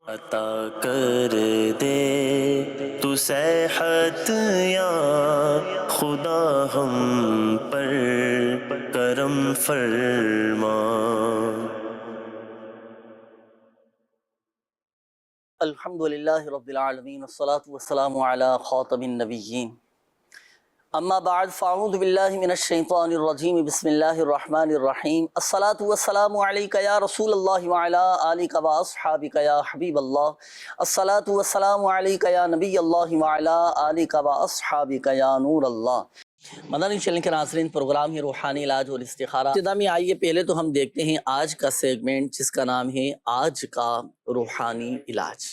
عطا کر دے تو صحت یا خدا ہم پر کرم فرما۔ الحمدللہ رب العالمین والصلاة والسلام علی خاتم النبیین، اما بعد فاعوذ باللہ من الشیطان الرجیم، بسم اللہ الرحمن الرحیم۔ الصلاة والسلام علیک یا رسول اللہ وعلی آلک واصحابک یا حبیب اللہ۔ الصلاة والسلام علیک یا نبی اللہ وعلی آلک واصحابک یا نور اللہ۔ مدنی چینل کے ناظرین، پروگرام ہے روحانی علاج اور استخارہ۔ ابتدا میں آئیے پہلے تو ہم دیکھتے ہیں آج کا سیگمنٹ، جس کا نام ہے آج کا روحانی علاج۔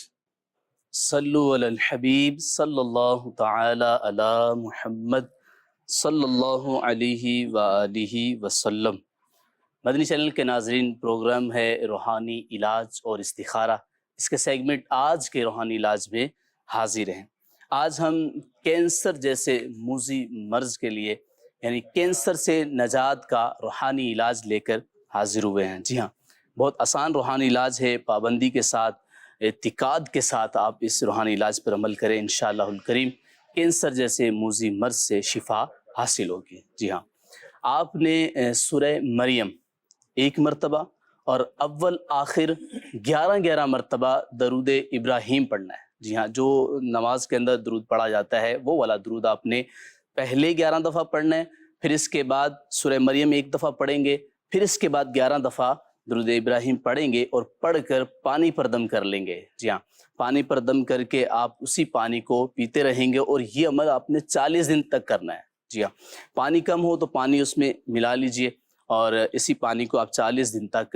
صلو علی الحبیب صلی اللہ تعالی علی محمد صلی اللہ علیہ وآلہ وسلم۔ مدنی چینل کے ناظرین، پروگرام ہے روحانی علاج اور استخارہ۔ اس کے سیگمنٹ آج کے روحانی علاج میں حاضر ہیں۔ آج ہم کینسر جیسے موذی مرض کے لیے، یعنی کینسر سے نجات کا روحانی علاج لے کر حاضر ہوئے ہیں۔ جی ہاں، بہت آسان روحانی علاج ہے، پابندی کے ساتھ، اعتقاد کے ساتھ آپ اس روحانی علاج پر عمل کریں، انشاءاللہ الکریم کینسر جیسے موذی مرض سے شفا حاصل ہوگی۔ جی ہاں، آپ نے سورہ مریم 1 مرتبہ اور اول آخر 11 مرتبہ درود ابراہیم پڑھنا ہے۔ جی ہاں، جو نماز کے اندر درود پڑھا جاتا ہے وہ والا درود آپ نے پہلے 11 دفعہ پڑھنا ہے، پھر اس کے بعد سورہ مریم 1 دفعہ پڑھیں گے، پھر اس کے بعد 11 دفعہ درود ابراہیم پڑھیں گے اور پڑھ کر پانی پر دم کر لیں گے۔ جی ہاں، پانی پر دم کر کے آپ اسی پانی کو پیتے رہیں گے اور یہ عمل آپ نے 40 دن تک کرنا ہے۔ جی ہاں، پانی کم ہو تو پانی اس میں ملا لیجئے اور اسی پانی کو آپ 40 دن تک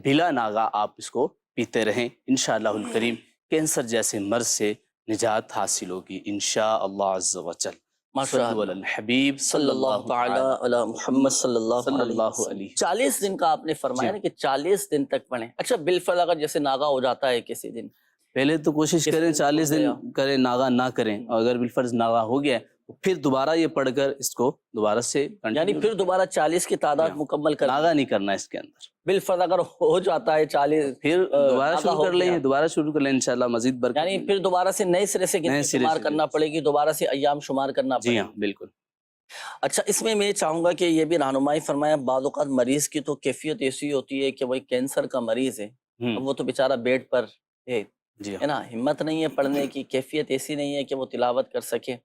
بلا ناغہ آپ اس کو پیتے رہیں، انشاءاللہ الکریم کینسر جیسے مرض سے نجات حاصل ہوگی انشاءاللہ عز و جل۔ صلو علی الحبیب صلی اللہ تعالی علی محمد صلی اللہ علیہ وسلم۔ 40 دن کا آپ نے فرمایا نا کہ 40 دن تک پڑھیں۔ اچھا، بالفرض اگر جیسے ناغہ ہو جاتا ہے کسی دن، پہلے تو کوشش کریں 40 دن کریں، ناغہ نہ کریں، اور اگر بالفرض ناغہ ہو گیا تو پھر دوبارہ یہ پڑھ کر اس کو دوبارہ سے یعنی پھر دوبارہ 40 کی تعداد مکمل کر، ناغہ نہیں کرنا اس کے اندر۔ بالفرض اگر ہو جاتا ہے 40، پھر دوبارہ شروع کر لیں، دوبارہ شروع کر لیں، انشاءاللہ مزید برکت، یعنی پھر دوبارہ سے نئے سرے سے گنتی شمار کرنا پڑے گی، دوبارہ سے ایام شمار کرنا پڑے گی۔ جی ہاں بالکل۔ اچھا، اس میں میں چاہوں گا کہ یہ بھی رہنمائی فرمایا، بعض اوقات مریض کی تو کیفیت ایسی ہوتی ہے کہ وہ کینسر کا مریض ہے، اب وہ تو بیچارہ بیڈ پر ہے، ہے نا، ہمت نہیں ہے پڑھنے کی، کیفیت ایسی نہیں ہے کہ وہ تلاوت کر سکے،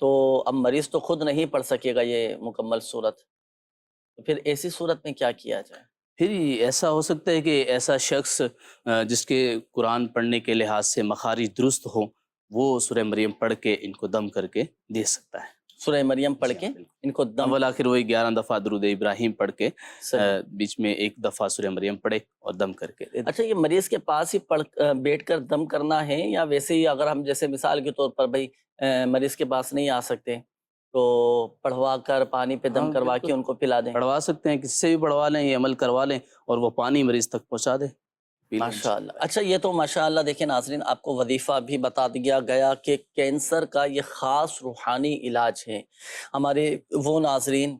تو اب مریض تو خود نہیں پڑھ سکے گا یہ مکمل صورت، تو پھر ایسی صورت میں کیا کیا جائے؟ پھر ایسا ہو سکتا ہے کہ ایسا شخص جس کے قرآن پڑھنے کے لحاظ سے مخارج درست ہو، وہ سورہ مریم پڑھ کے ان کو دم کر کے دے سکتا ہے۔ سورہ مریم پڑھ کے ان کو دم، اول آخر وہی 11 دفعہ درود ابراہیم پڑھ کے بیچ میں 1 دفعہ سورہ مریم پڑھے اور دم کر کے دے۔ اچھا، یہ مریض کے پاس ہی بیٹھ کر دم کرنا ہے، یا ویسے ہی اگر ہم جیسے مثال کے طور پر بھائی مریض کے پاس نہیں آ سکتے تو پڑھوا کر پانی پہ دم کروا کے ان کو پلا دیں؟ پڑھوا سکتے ہیں، کس سے بھی پڑھوا لیں، یہ عمل کروا لیں اور وہ پانی مریض تک پہنچا دیں۔ ماشاءاللہ۔ اچھا، یہ تو ماشاءاللہ دیکھیں ناظرین، آپ کو وظیفہ بھی بتا دیا گیا کہ کینسر کا یہ خاص روحانی علاج ہے۔ ہمارے وہ ناظرین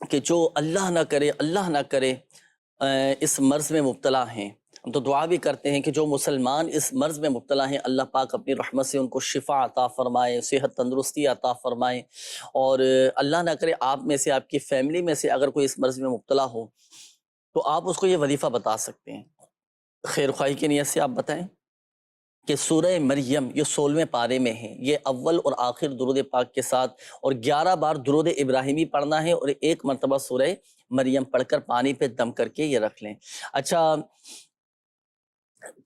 کہ جو اللہ نہ کرے اس مرض میں مبتلا ہیں، ہم تو دعا بھی کرتے ہیں کہ جو مسلمان اس مرض میں مبتلا ہیں، اللہ پاک اپنی رحمت سے ان کو شفا عطا فرمائے، صحت تندرستی عطا فرمائے، اور اللہ نہ کرے آپ میں سے، آپ کی فیملی میں سے اگر کوئی اس مرض میں مبتلا ہو تو آپ اس کو یہ وظیفہ بتا سکتے ہیں۔ خیر خواہی کی نیت سے آپ بتائیں کہ سورہ مریم یہ 16ویں پارے میں ہے، یہ اول اور آخر درود پاک کے ساتھ، اور 11 بار درود ابراہیمی پڑھنا ہے اور 1 مرتبہ سورہ مریم پڑھ کر پانی پہ دم کر کے یہ رکھ لیں۔ اچھا،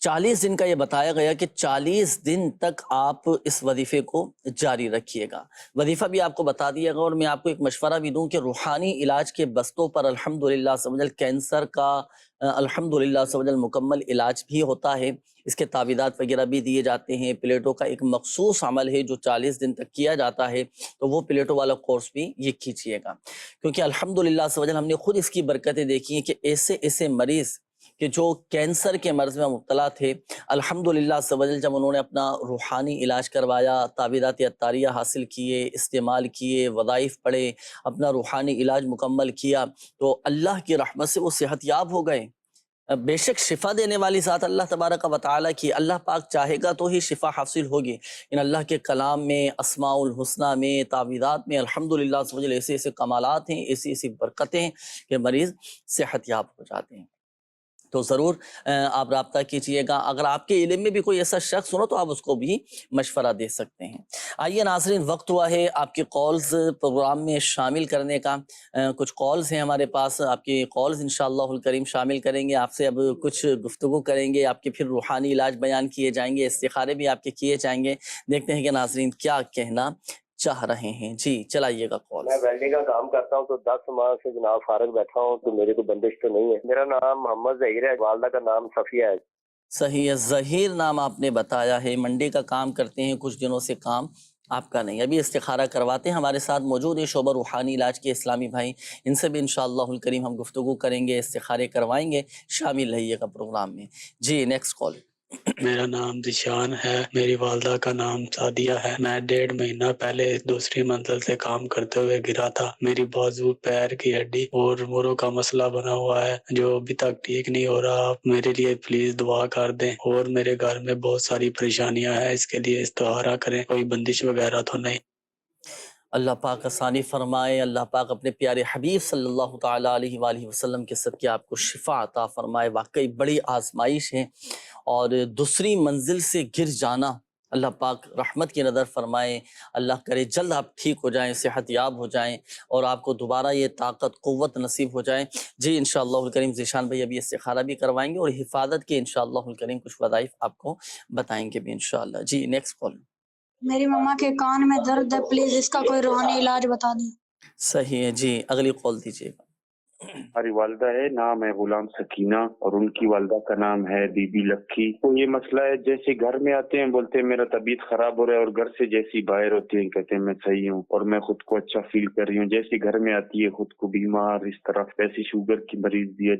40 دن کا یہ بتایا گیا کہ 40 دن تک آپ اس وظیفے کو جاری رکھیے گا۔ وظیفہ بھی آپ کو بتا دیا گا، اور میں آپ کو ایک مشورہ بھی دوں کہ روحانی علاج کے بستوں پر الحمدللہ سمجھل کینسر کا الحمدللہ سمجھل مکمل علاج بھی ہوتا ہے، اس کے تعویذات وغیرہ بھی دیے جاتے ہیں، پلیٹوں کا ایک مخصوص عمل ہے جو 40 دن تک کیا جاتا ہے، تو وہ پلیٹوں والا کورس بھی یہ کیجیے گا، کیونکہ الحمدللہ سمجھل ہم نے خود اس کی برکتیں دیکھی ہیں کہ ایسے مریض کہ جو کینسر کے مرض میں مبتلا تھے، الحمدللہ سبحانہ جب انہوں نے اپنا روحانی علاج کروایا، تعویذات عطاریہ حاصل کیے، استعمال کیے، وظائف پڑھے، اپنا روحانی علاج مکمل کیا، تو اللہ کی رحمت سے وہ صحت یاب ہو گئے۔ بے شک شفا دینے والی ذات اللہ تبارک و تعالیٰ کی، اللہ پاک چاہے گا تو ہی شفا حاصل ہوگی۔ ان اللہ کے کلام میں، اسماء الحسنہ میں، تعویذات میں الحمدللہ عز و جل ایسے ایسے کمالات ہیں، ایسی ایسی برکتیں ہیں کہ مریض صحت یاب ہو جاتے ہیں۔ تو ضرور آپ رابطہ کیجئے گا۔ اگر آپ کے علم میں بھی کوئی ایسا شخص ہو تو آپ اس کو بھی مشورہ دے سکتے ہیں۔ آئیے ناظرین، وقت ہوا ہے آپ کی کالز پروگرام میں شامل کرنے کا۔ کچھ کالز ہیں ہمارے پاس، آپ کی کالز انشاءاللہ الکریم شامل کریں گے۔ آپ سے اب کچھ گفتگو کریں گے، آپ کے پھر روحانی علاج بیان کیے جائیں گے، استخارے بھی آپ کے کیے جائیں گے۔ دیکھتے ہیں کہ ناظرین کیا کہنا چاہ رہے ہیں۔ جی چلائیے گا کال۔ میں ویلڈنگ کا کام کرتا ہوں تو 10 ماہ سے جناب فارغ بیٹھا ہوں، تو میرے کو بندش تو نہیں ہے۔ میرا نام محمد ظہیر ہے، والدہ کا نام صفیہ ہے۔ صحیح ہے، ظہیر نام آپ نے بتایا ہے، منڈی کا کام کرتے ہیں، کچھ دنوں سے کام آپ کا نہیں، ابھی استخارہ کرواتے ہیں۔ ہمارے ساتھ موجود ہے شعبہ روحانی علاج کے اسلامی بھائی، ان سے بھی انشاءاللہ الکریم ہم گفتگو کریں گے، استخارے کروائیں گے۔ شامل رہیے گا پروگرام میں۔ جی نیکسٹ کال۔ میرا نام ذیشان ہے، میری والدہ کا نام سعدیہ ہے۔ میں 1.5 مہینہ پہلے دوسری منزل سے کام کرتے ہوئے گرا تھا۔ میری بازو، پیر کی ہڈی اور موروں کا مسئلہ بنا ہوا ہے جو ابھی تک ٹھیک نہیں ہو رہا۔ آپ میرے لیے پلیز دعا کر دیں، اور میرے گھر میں بہت ساری پریشانیاں ہیں، اس کے لیے استخارہ کریں، کوئی بندش وغیرہ تو نہیں۔ اللہ پاک آسانی فرمائے، اللہ پاک اپنے پیارے حبیب صلی اللہ تعالیٰ علیہ وآلہ وسلم کے صدقے آپ کو شفا عطا فرمائے۔ واقعی بڑی آزمائش ہے، اور دوسری منزل سے گر جانا، اللہ پاک رحمت کی نظر فرمائے، اللہ کرے جلد آپ ٹھیک ہو جائیں، صحت یاب ہو جائیں، اور آپ کو دوبارہ یہ طاقت قوت نصیب ہو جائیں۔ جی انشاءاللہ الکریم ذیشان بھائی ابھی استخارہ بھی کروائیں گے، اور حفاظت کے انشاءاللہ الکریم کچھ وظائف آپ کو بتائیں گے بھی انشاءاللہ۔ جی نیکسٹ کال۔ میری مما کے کان میں درد ہے، پلیز اس کا کوئی روحانی علاج بتا دیں۔ صحیح ہے، جی اگلی کال دیجیے گا۔ ہماری والدہ ہے، نام ہے غلام سکینہ، اور ان کی والدہ کا نام ہے بی بی لکی۔ تو یہ مسئلہ ہے، جیسے گھر میں آتے ہیں بولتے ہیں میرا طبیعت خراب ہو رہا ہے، اور گھر سے جیسی باہر ہوتے ہیں کہتے ہیں میں صحیح ہوں اور میں خود کو اچھا فیل کر رہی ہوں۔ جیسے گھر میں آتی ہے خود کو بیمار اس طرح، ویسے شوگر کی مریض بھی ہے۔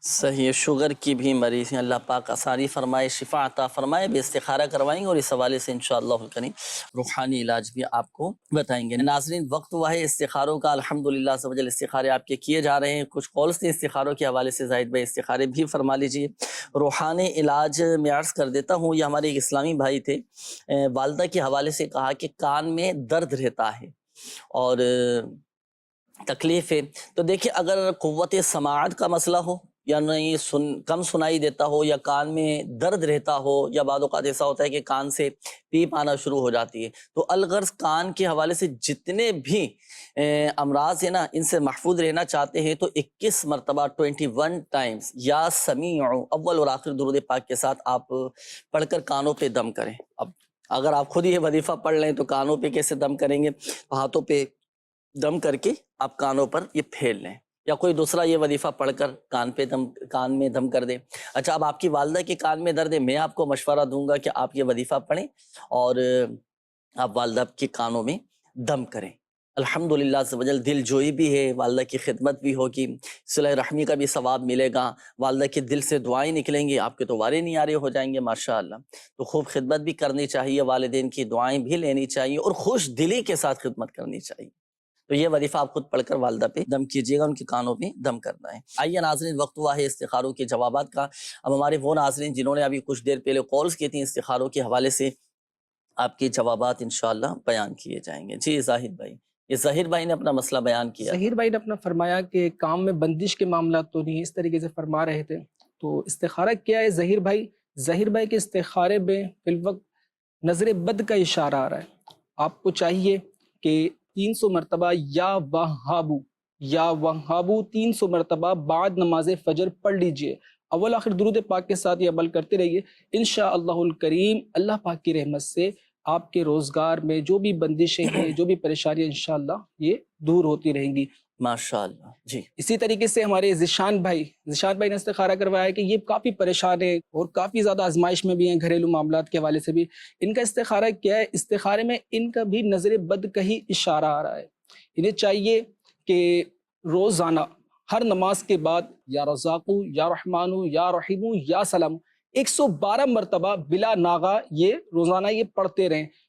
صحیح ہے، شوگر کی بھی مریض ہیں، اللہ پاک آسانی فرمائے، شفا عطا فرمائے۔ بھی استخارہ کروائیں گے، اور اس حوالے سے انشاءاللہ الکریم روحانی علاج بھی آپ کو بتائیں گے۔ ناظرین وقت ہوا ہے استخاروں کا، الحمدللہ عز و جل استخارے آپ کے کیے جا رہے ہیں۔ کچھ کالس تھے استخاروں کے حوالے سے، زاہد بھائی استخارے بھی فرما لیجیے۔ روحانی علاج میں عرض کر دیتا ہوں، یہ ہمارے ایک اسلامی بھائی تھے، والدہ کے حوالے سے کہا کہ کان میں درد رہتا ہے اور تکلیف ہے۔ تو دیکھیں اگر قوت سماعت کا مسئلہ ہو، یا نہیں کم سنائی دیتا ہو، یا کان میں درد رہتا ہو، یا بعض اوقات ایسا ہوتا ہے کہ کان سے پیپ آنا شروع ہو جاتی ہے، تو الغرض کان کے حوالے سے جتنے بھی امراض ہیں نا، ان سے محفوظ رہنا چاہتے ہیں تو 21 مرتبہ 21 ٹائمز یا سمیع اول اور آخر درود پاک کے ساتھ آپ پڑھ کر کانوں پہ دم کریں۔ اب اگر آپ خود یہ وظیفہ پڑھ لیں تو کانوں پہ کیسے دم کریں گے؟ ہاتھوں پہ دم کر کے آپ کانوں پر یہ پھیل لیں، یا کوئی دوسرا یہ وظیفہ پڑھ کر کان میں دم کر دیں۔ اچھا، اب آپ کی والدہ کے کان میں درد ہے، میں آپ کو مشورہ دوں گا کہ آپ یہ وظیفہ پڑھیں اور آپ والدہ کے کانوں میں دم کریں۔ الحمدللہ عز و جل دل جوئی بھی ہے، والدہ کی خدمت بھی ہوگی، صلہ رحمی کا بھی ثواب ملے گا، والدہ کے دل سے دعائیں نکلیں گی، آپ کے تو وارے نہیں آ رہے ہو جائیں گے ماشاءاللہ۔ تو خوب خدمت بھی کرنی چاہیے، والدین کی دعائیں بھی لینی چاہیے، اور خوش دلی کے ساتھ خدمت کرنی چاہیے۔ تو یہ وظیفہ آپ خود پڑھ کر والدہ پہ دم کیجیے گا، ان کے کانوں پہ دم کرنا ہے۔ آئیے ناظرین، وقت ہوا ہے استخاروں کے جوابات کا۔ اب ہمارے وہ ناظرین جنہوں نے ابھی کچھ دیر پہلے کالز کی تھیں استخاروں کے حوالے سے، آپ کے جوابات انشاءاللہ بیان کیے جائیں گے۔ جی زاہد بھائی، یہ ظہیر بھائی نے اپنا مسئلہ بیان کیا۔ ظہیر بھائی نے اپنا فرمایا کہ کام میں بندش کے معاملات تو نہیں، اس طریقے سے فرما رہے تھے۔ تو استخارہ کیا ہے ظہیر بھائی؟ ظہیر بھائی کے استخارے میں فی الوقت نظر بد کا اشارہ آ رہا ہے۔ آپ کو چاہیے کہ 300 مرتبہ یا وہابو 300 مرتبہ بعد نماز فجر پڑھ لیجئے۔ اول آخر درود پاک کے ساتھ یہ عمل کرتے رہیے، انشاءاللہ الکریم اللہ پاک کی رحمت سے آپ کے روزگار میں جو بھی بندشیں ہیں، جو بھی پریشانیاں، انشاءاللہ یہ دور ہوتی رہیں گی ماشاءاللہ۔ جی اسی طریقے سے ہمارے ذیشان بھائی نے استخارہ کروایا کہ یہ کافی پریشان ہے اور کافی زیادہ آزمائش میں بھی ہیں، گھریلو معاملات کے حوالے سے بھی۔ ان کا استخارہ کیا ہے؟ استخارے میں ان کا بھی نظر بد کا ہی اشارہ آ رہا ہے۔ انہیں چاہیے کہ روزانہ ہر نماز کے بعد یا رزاقو یا رحمانو یا رحیمو یا سلام 112 مرتبہ بلا ناغہ یہ روزانہ یہ پڑھتے رہیں۔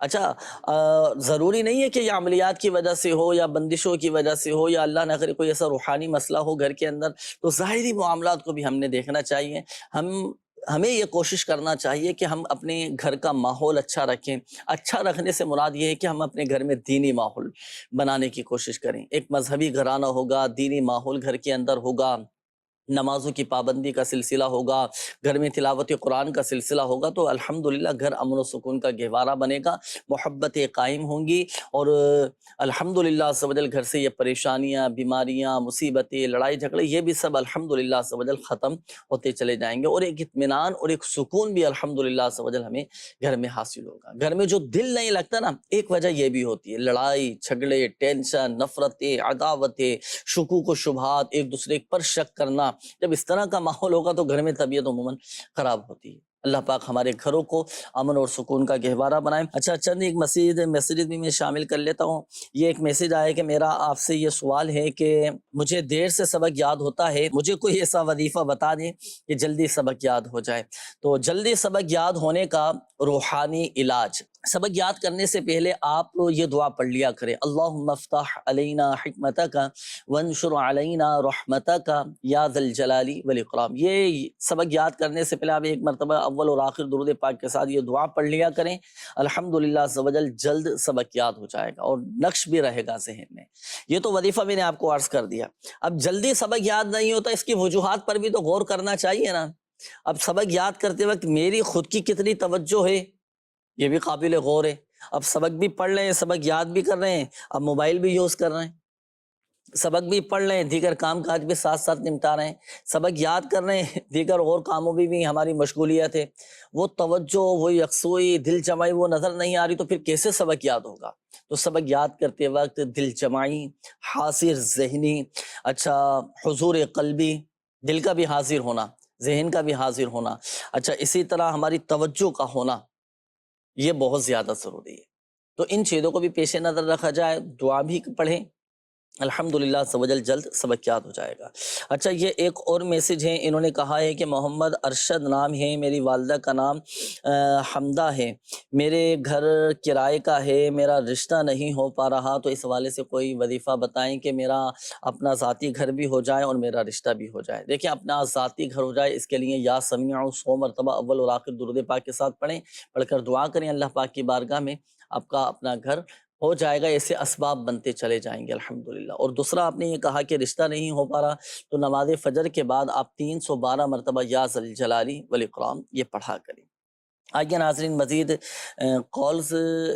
اچھا ضروری نہیں ہے کہ یہ عملیات کی وجہ سے ہو یا بندشوں کی وجہ سے ہو یا اللہ نہ کرے کوئی ایسا روحانی مسئلہ ہو گھر کے اندر، تو ظاہری معاملات کو بھی ہم نے دیکھنا چاہیے. ہمیں یہ کوشش کرنا چاہیے کہ ہم اپنے گھر کا ماحول اچھا رکھیں. اچھا رکھنے سے مراد یہ ہے کہ ہم اپنے گھر میں دینی ماحول بنانے کی کوشش کریں. ایک مذہبی گھرانہ ہوگا، دینی ماحول گھر کے اندر ہوگا، نمازوں کی پابندی کا سلسلہ ہوگا، گھر میں تلاوت قرآن کا سلسلہ ہوگا، تو الحمدللہ گھر امن و سکون کا گہوارہ بنے گا، محبتیں قائم ہوں گی، اور الحمدللہ عز و جل گھر سے یہ پریشانیاں، بیماریاں، مصیبتیں، لڑائی جھگڑے، یہ بھی سب الحمدللہ عز و جل ختم ہوتے چلے جائیں گے، اور ایک اطمینان اور ایک سکون بھی الحمدللہ عز و جل ہمیں گھر میں حاصل ہوگا. گھر میں جو دل نہیں لگتا نا، ایک وجہ یہ بھی ہوتی ہے، لڑائی جھگڑے، ٹینشن، نفرتیں، عداوتیں، شکوک و شبہات، ایک دوسرے پر شک کرنا. جب اس طرح کا ماحول ہوگا تو گھر میں طبیعت عموماً خراب ہوتی ہے. اللہ پاک ہمارے گھروں کو امن اور سکون کا گہوارہ بنائے. اچھا چند ایک میسیج بھی میں شامل کر لیتا ہوں. یہ ایک میسیج آیا کہ میرا آپ سے یہ سوال ہے کہ مجھے دیر سے سبق یاد ہوتا ہے، مجھے کوئی ایسا وظیفہ بتا دیں کہ جلدی سبق یاد ہو جائے. تو جلدی سبق یاد ہونے کا روحانی علاج، سبق یاد کرنے سے پہلے آپ یہ دعا پڑھ لیا کریں، اللہم افتح علینا حکمتک وانشر علینا رحمتک یا ذا الجلال والاکرام. یہ سبق یاد کرنے سے پہلے آپ ایک مرتبہ اول اور آخر درود پاک کے ساتھ یہ دعا پڑھ لیا کریں. الحمدللہ عز و جل جلد سبق یاد ہو جائے گا اور نقش بھی رہے گا ذہن میں. یہ تو وظیفہ میں نے آپ کو عرض کر دیا. اب جلدی سبق یاد نہیں ہوتا، اس کی وجوہات پر بھی تو غور کرنا چاہیے نا. اب سبق یاد کرتے وقت میری خود کی کتنی توجہ ہے، یہ بھی قابل غور ہے. اب سبق بھی پڑھ رہے ہیں، سبق یاد بھی کر رہے ہیں، اب موبائل بھی یوز کر رہے ہیں، سبق بھی پڑھ رہے ہیں، دیگر کام کاج بھی ساتھ ساتھ نمٹا رہے ہیں، سبق یاد کر رہے ہیں، دیگر اور کاموں بھی ہماری مشغولیت ہے. وہ توجہ، وہ یکسوئی، دل جمعی وہ نظر نہیں آ رہی، تو پھر کیسے سبق یاد ہوگا؟ تو سبق یاد کرتے وقت دل جمعی، حاضر ذہنی، اچھا حضور قلبی، دل کا بھی حاضر ہونا، ذہن کا بھی حاضر ہونا، اچھا اسی طرح ہماری توجہ کا ہونا، یہ بہت زیادہ ضروری ہے. تو ان چیزوں کو بھی پیش نظر رکھا جائے، دعا بھی پڑھیں، الحمدللہ عز و جل جلد سبق یاد ہو جائے گا. اچھا یہ ایک اور میسج ہے، انہوں نے کہا ہے کہ محمد ارشد نام ہے، میری والدہ کا نام حمدہ ہے، میرے گھر کرائے کا ہے، میرا رشتہ نہیں ہو پا رہا، تو اس حوالے سے کوئی وظیفہ بتائیں کہ میرا اپنا ذاتی گھر بھی ہو جائے اور میرا رشتہ بھی ہو جائے. دیکھیں اپنا ذاتی گھر ہو جائے، اس کے لیے یا سمیع 100 مرتبہ اول اور آخر درود پاک کے ساتھ پڑھیں، پڑھ کر دعا کریں اللہ پاک کی بارگاہ میں، آپ کا اپنا گھر ہو جائے گا. ایسے اسباب بنتے چلے جائیں گے الحمدللہ. اور دوسرا آپ نے یہ کہا کہ رشتہ نہیں ہو پا رہا، تو نماز فجر کے بعد آپ 312 مرتبہ یا ذا الجلال والاکرام یہ پڑھا کریں. آئیے ناظرین مزید کالز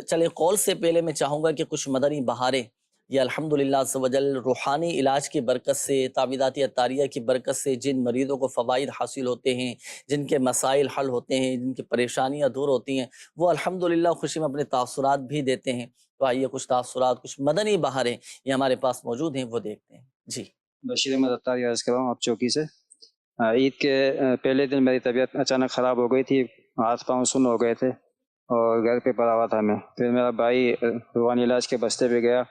چلے. کال سے پہلے میں چاہوں گا کہ کچھ مدنی بہاریں یہ الحمدللہ عز و جل روحانی علاج کی برکت سے، تعویذات عطاریہ کی برکت سے جن مریضوں کو فوائد حاصل ہوتے ہیں، جن کے مسائل حل ہوتے ہیں، جن کی پریشانیاں دور ہوتی ہیں، وہ الحمدللہ خوشی میں اپنے تاثرات بھی دیتے ہیں. تو آئیے کچھ تاثرات، کچھ مدنی بہاریں یہ ہمارے پاس موجود ہیں، وہ دیکھتے ہیں. جی بشیر احمد عطاری عرض کر رہا ہوں آپ چوکی سے. عید کے پہلے دن میری طبیعت اچانک خراب ہو گئی تھی، ہاتھ پاؤں سن ہو گئے تھے اور گھر پہ پڑا ہوا تھا میں. پھر میرا بھائی روحانی علاج کے بستے پہ گیا،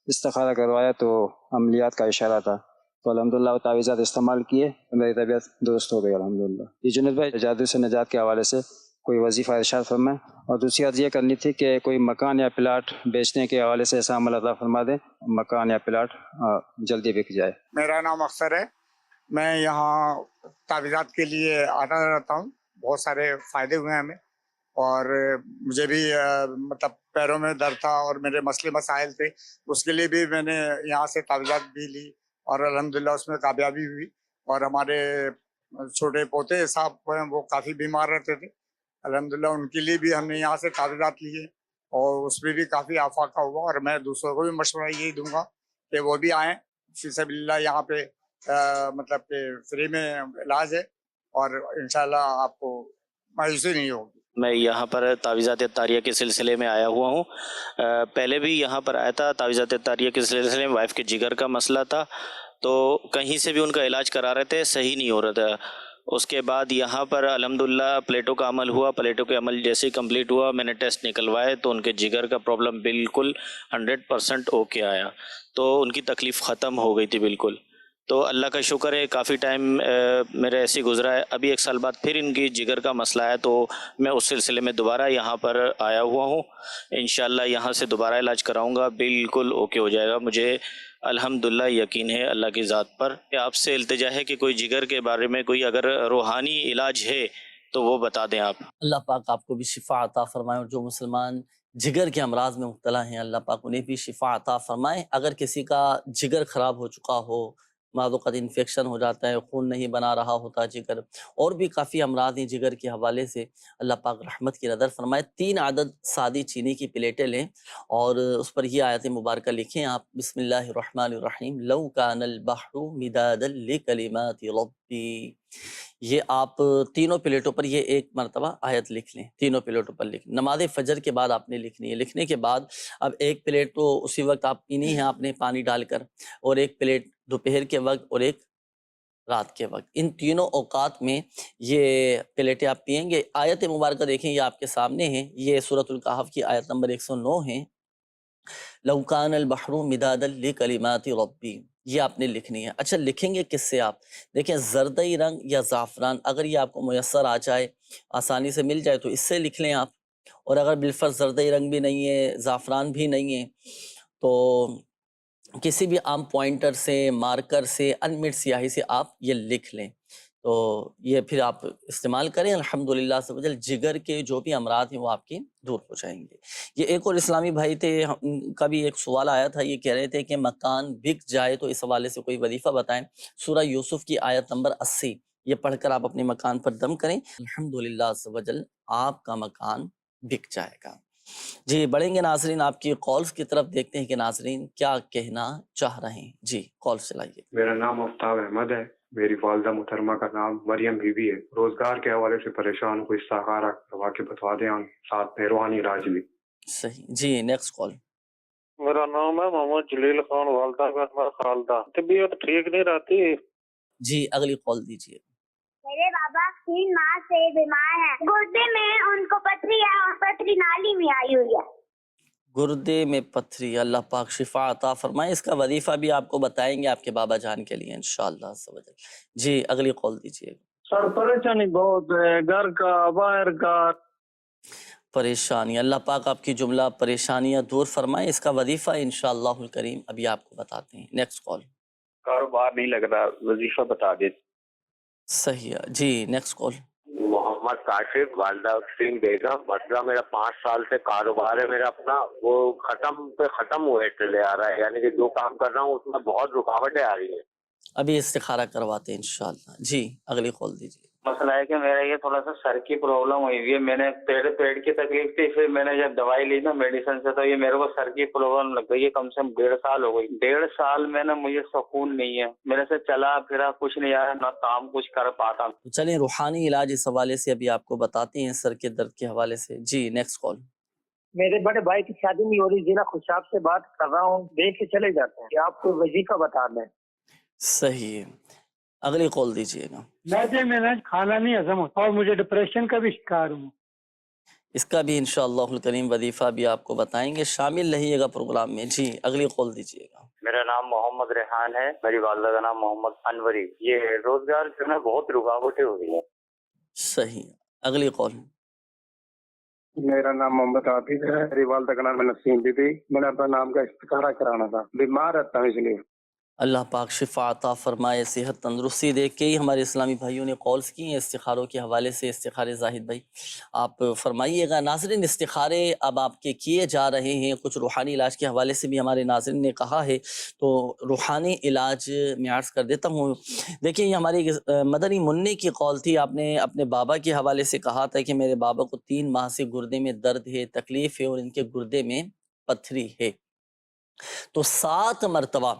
استخارہ کروایا تو عملیات کا اشارہ تھا، تو الحمدللہ وہ تعویذات استعمال کیے تو میری طبیعت درست ہو گئی الحمدللہ. جی جنید بھائی، جادو سے نجات کے حوالے سے کوئی وظیفہ ارشاد فرمائیں. اور دوسری عرض یہ کرنی تھی کہ کوئی مکان یا پلاٹ بیچنے کے حوالے سے ایسا عمل عطا فرما دیں، مکان یا پلاٹ جلدی بک جائے. میرا نام اختر ہے، میں یہاں تعویذات کے لیے آتا رہتا ہوں. بہت سارے فائدے ہوئے ہیں ہمیں، اور مجھے بھی مطلب پیروں میں درد تھا اور میرے مسئلے مسائل تھے، اس کے لیے بھی میں نے یہاں سے تعویذات بھی لی اور الحمدللہ اس میں کامیابی ہوئی. اور ہمارے چھوٹے پوتے صاحب ہیں، وہ کافی بیمار رہتے تھے، الحمدللہ ان کے لیے بھی ہم نے یہاں سے تعویذات لیے اور اس میں بھی کافی افاقہ ہوا. اور میں دوسروں کو بھی مشورہ یہی دوں گا کہ وہ بھی آئیں فی سبیل اللہ. یہاں پہ مطلب کہ فری میں علاج ہے اور انشاءاللہ آپ کو مایوسی نہیں ہوگی. میں یہاں پر تعویذات عطاریہ کے سلسلے میں آیا ہوا ہوں. پہلے بھی یہاں پر آیا تھا تعویذات عطاریہ کے سلسلے میں. وائف کے جگر کا مسئلہ تھا تو کہیں سے بھی ان کا علاج کرا رہے تھے، صحیح نہیں ہو رہا تھا. اس کے بعد یہاں پر الحمدللہ پلیٹوں کا عمل ہوا. پلیٹوں کے عمل جیسے ہی کمپلیٹ ہوا میں نے ٹیسٹ نکلوائے تو ان کے جگر کا پرابلم بالکل 100% اوکے آیا، تو ان کی تکلیف ختم ہو گئی تھی بالکل. تو اللہ کا شکر ہے کافی ٹائم میرا ایسے گزرا ہے. ابھی 1 سال بعد پھر ان کی جگر کا مسئلہ ہے، تو میں اس سلسلے میں دوبارہ یہاں پر آیا ہوا ہوں. انشاءاللہ یہاں سے دوبارہ علاج کراؤں گا، بالکل اوکے ہو جائے گا. مجھے الحمدللہ یقین ہے اللہ کی ذات پر. آپ سے التجا ہے کہ کوئی جگر کے بارے میں کوئی اگر روحانی علاج ہے تو وہ بتا دیں آپ. اللہ پاک آپ کو بھی شفا عطا فرمائے، اور جو مسلمان جگر کے امراض میں مبتلا ہیں اللہ پاک انہیں بھی شفا عطا فرمائے. اگر کسی کا جگر خراب ہو چکا ہو، بعض اوقات انفیکشن ہو جاتا ہے، خون نہیں بنا رہا ہوتا جگر، اور بھی کافی امراض ہیں جگر کے حوالے سے، اللہ پاک رحمت کی نظر فرمائے. 3 عدد سادی چینی کی پلیٹیں لیں اور اس پر یہ آیت مبارکہ لکھیں آپ. بسم اللہ الرحمن الرحیم. لو کان البحر مدادا لکلمات ربی. یہ آپ تینوں پلیٹوں پر یہ ایک مرتبہ آیت لکھ لیں، تینوں پلیٹوں پر لکھ لیں. نماز فجر کے بعد آپ نے لکھنی ہے. لکھنے کے بعد اب ایک پلیٹ تو اسی وقت آپ پینی ہے آپ نے پانی ڈال کر، اور ایک پلیٹ دوپہر کے وقت اور ایک رات کے وقت. ان تینوں اوقات میں یہ پلیٹیں آپ پئیں گے. آیت مبارکہ دیکھیں یہ آپ کے سامنے ہیں، یہ سورۃ الکہف کی آیت نمبر 109 ہے. لو کان البحر مدادا لکلمات ربی، یہ آپ نے لکھنی ہے. اچھا لکھیں گے کس سے آپ؟ دیکھیں زردئی رنگ یا زعفران اگر یہ آپ کو میسر آ جائے، آسانی سے مل جائے تو اس سے لکھ لیں آپ. اور اگر بالفرض زردئی رنگ بھی نہیں ہے، زعفران بھی نہیں ہے، تو کسی بھی عام پوائنٹر سے، مارکر سے، انمٹ سیاہی سے آپ یہ لکھ لیں. تو یہ پھر آپ استعمال کریں. الحمدللہ سے وجل جگر کے جو بھی امراض ہیں وہ آپ کی دور ہو جائیں گے. یہ ایک اور اسلامی بھائی تھے، ان کا بھی ایک سوال آیا تھا، یہ کہہ رہے تھے کہ مکان بک جائے تو اس حوالے سے کوئی وظیفہ بتائیں. سورہ یوسف کی آیت نمبر 80 یہ پڑھ کر آپ اپنے مکان پر دم کریں. الحمدللہ سے وجل آپ کا مکان بک جائے گا. جی بڑھیں گے ناظرین آپ کی کالز کی طرف، دیکھتے ہیں کہ ناظرین کیا کہنا چاہ رہے ہیں. جی کال چلائیے. میرا نام آفتاب احمد ہے. میری والدہ محترمہ کا نام مریم بی بی ہے. روزگار کے حوالے سے پریشان ہوں، کوئی استخارہ کروا کے بتوا دیں، ساتھ میں روحانی علاج بھی. صحیح. جی نیکسٹ کال. میرا نام ہے محمد جلیل خان. والدہ کا خالدہ طبیعت ٹھیک نہیں رہتی. جی اگلی کال دیجیے. میرے بابا 3 ماہ سے بیمار ہیں، گردے میں ان کو پتھری ہے اور پتھری نالی میں آئی ہوئی ہے. گردے میں پتھری، اللہ پاک شفا عطا فرمائے. اس کا وظیفہ بھی آپ کو بتائیں گے آپ کے بابا جان کے لیے انشاءاللہ. جی اگلی کال دیجیے. سر پریشانی بہت ہے، گھر کا باہر کا پریشانی. اللہ پاک آپ کی جملہ پریشانیاں دور فرمائے. اس کا وظیفہ انشاءاللہ الکریم ابھی آپ کو بتاتے ہیں. Next call. کاروبار نہیں لگ رہا، وظیفہ بتا دیں. صحیح ہے. جی نیکسٹ کال. محمد کاشف. والدہ حسین بیگم. مسئلہ میرا 5 سال سے کاروبار ہے میرا اپنا، وہ ختم ہوئے چلے آ رہا ہے، یعنی کہ جو کام کر رہا ہوں اس میں بہت رکاوٹیں آ رہی ہیں. ابھی استخارہ کرواتے ہیں انشاءاللہ. جی اگلی کال دیجیے. مسئلہ ہے کہ میرا یہ تھوڑا سا سر کی پرابلم ہوئی ہوئی ہے. میں نے پیٹ کی تکلیف تھی، پھر میں نے جب دوائی لی نا میڈیسن سے تو یہ میرے کو سر کی پرابلم لگ گئی ہے. کم سے کم 1.5 سال ہو گئی. 1.5 سال میں نا مجھے سکون نہیں ہے، میرے سے چلا پھرا کچھ نہیں آیا، نہ کام کچھ کر پاتا. چلیں روحانی علاج اس حوالے سے ابھی آپ کو بتاتے ہیں سر کے درد کے حوالے سے. جی نیکسٹ کال. میرے بڑے بھائی کی شادی نہیں ہو رہی، ضلع خوشاب سے بات کر رہا ہوں، دیکھ کے چلے جاتے ہیں کہ آپ کو وظیفہ بتا دیں. صحیح ہے. اگلی کال دیجیے گا. معدے میں کھانا نہیں ہضم ہوتا اور مجھے ڈپریشن کا بھی شکار ہوں. اس کا بھی انشاءاللہ الکریم وظیفہ بھی آپ کو بتائیں گے. شامل رہیے گا پروگرام میں. جی اگلی کال دیجیے گا. میرا نام محمد ریحان ہے. میری والدہ کا نام محمد انوری. یہ روزگار میں بہت رکاوٹیں ہو رہی ہیں. صحیح. اگلی کال. میرا نام محمد حافظ ہے. میری والدہ کا نام نسیم بی بی. میں نے اپنا نام کا استخارہ کرانا تھا، بیمار رہتا ہوں اس لیے. اللہ پاک شفا عطا فرمائے، صحت تندرستی دے کے. ہمارے اسلامی بھائیوں نے کالز کی ہیں استخاروں کے حوالے سے. استخارے زاہد بھائی آپ فرمائیے گا. ناظرین استخارے اب آپ کے کیے جا رہے ہیں، کچھ روحانی علاج کے حوالے سے بھی ہمارے ناظرین نے کہا ہے، تو روحانی علاج میں عرض کر دیتا ہوں. دیکھیں یہ ہماری مدنی منی کی کال تھی. آپ نے اپنے بابا کے حوالے سے کہا تھا کہ میرے بابا کو 3 ماہ سے گردے میں درد ہے، تکلیف ہے، اور ان کے گردے میں پتھری ہے. تو 7 مرتبہ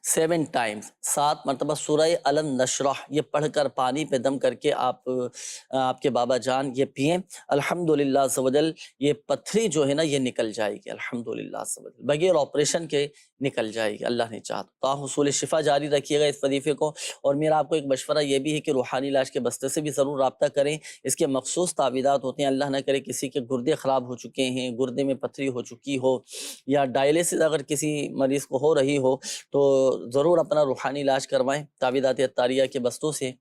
7 ٹائمز 7 مرتبہ سورہ الم نشرح یہ پڑھ کر پانی پہ دم کر کے آپ کے بابا جان یہ پئیں. الحمدللہ عز و جل یہ پتھری جو ہے نا یہ نکل جائے گی الحمدللہ عز و جل، بغیر آپریشن کے نکل جائے گی اللہ نے چاہا. تو حصول شفا جاری رکھیے گا اس وظیفے کو. اور میرا آپ کو ایک مشورہ یہ بھی ہے کہ روحانی علاج کے بستے سے بھی ضرور رابطہ کریں. اس کے مخصوص تعویذات ہوتے ہیں. اللہ نہ کرے کسی کے گردے خراب ہو چکے ہیں، گردے میں پتھری ہو چکی ہو، یا ڈائلسس اگر کسی مریض کو ہو رہی ہو تو ضرور اپنا روحانی علاج کروائیں تعویذات اطاریہ کے بستوں سے،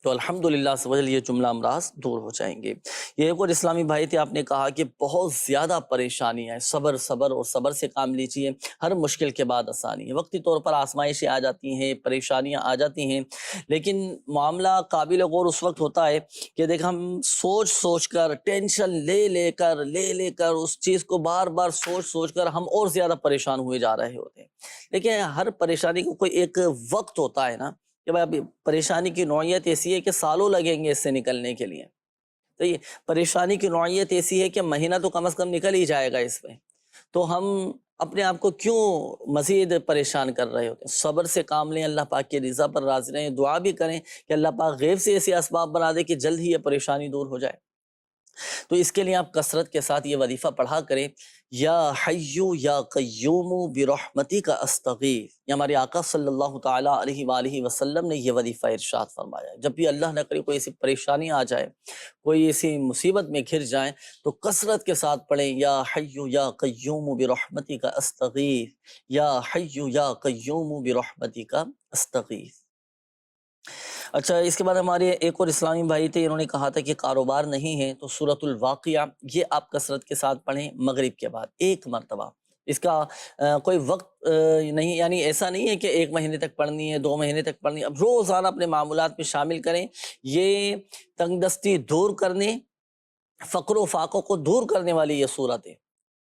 تو الحمدللہ سبحان یہ جملہ امراض دور ہو جائیں گے۔ یہ ایک اور اسلامی بھائی تھے، آپ نے کہا کہ بہت زیادہ پریشانی ہے، صبر صبر اور صبر سے کام لیجیے، ہر مشکل کے بعد آسانی ہے۔ وقتی طور پر آزمائشیں آ جاتی ہیں، پریشانیاں آ جاتی ہیں، لیکن معاملہ قابل غور اس وقت ہوتا ہے کہ دیکھ ہم سوچ کر ٹینشن لے کر اس چیز کو بار بار سوچ کر ہم اور زیادہ پریشان ہوئے جا رہے ہوتے ہیں۔ لیکن ہر پریشانی کو کوئی ایک وقت ہوتا ہے نا کہ بھائی ابھی پریشانی کی نوعیت ایسی ہے کہ سالوں لگیں گے اس سے نکلنے کے لیے، تو یہ پریشانی کی نوعیت ایسی ہے کہ مہینہ تو کم از کم نکل ہی جائے گا اس میں، تو ہم اپنے آپ کو کیوں مزید پریشان کر رہے ہوتے ہیں؟ صبر سے کام لیں، اللہ پاک کی رضا پر راضی رہیں، دعا بھی کریں کہ اللہ پاک غیب سے ایسے اسباب بنا دے کہ جلد ہی یہ پریشانی دور ہو جائے۔ تو اس کے لیے آپ کثرت کے ساتھ یہ وظیفہ پڑھا کریں، یا حیو یا قیوم برحمتک استغیث۔ یہ ہمارے آقا صلی اللہ تعالیٰ علیہ وآلہ وسلم نے یہ وظیفہ ارشاد فرمایا ہے۔ جب بھی اللہ نہ کرے کوئی ایسی پریشانی آ جائے، کوئی ایسی مصیبت میں گھر جائیں، تو کثرت کے ساتھ پڑھیں، یا حیو یا قیوم برحمتک استغیث، یا حیو یا قیوم برحمتک استغیث۔ اچھا، اس کے بعد ہمارے ایک اور اسلامی بھائی تھے، انہوں نے کہا تھا کہ کاروبار نہیں ہے تو سورۃ الواقعہ یہ آپ کثرت کے ساتھ پڑھیں مغرب کے بعد ایک مرتبہ۔ اس کا کوئی وقت نہیں، یعنی ایسا نہیں ہے کہ 1 مہینے تک پڑھنی ہے، 2 مہینے تک پڑھنی ہے، اب روزانہ اپنے معمولات میں شامل کریں۔ یہ تنگ دستی دور کرنے، فقر و فاقوں کو دور کرنے والی یہ صورت ہے،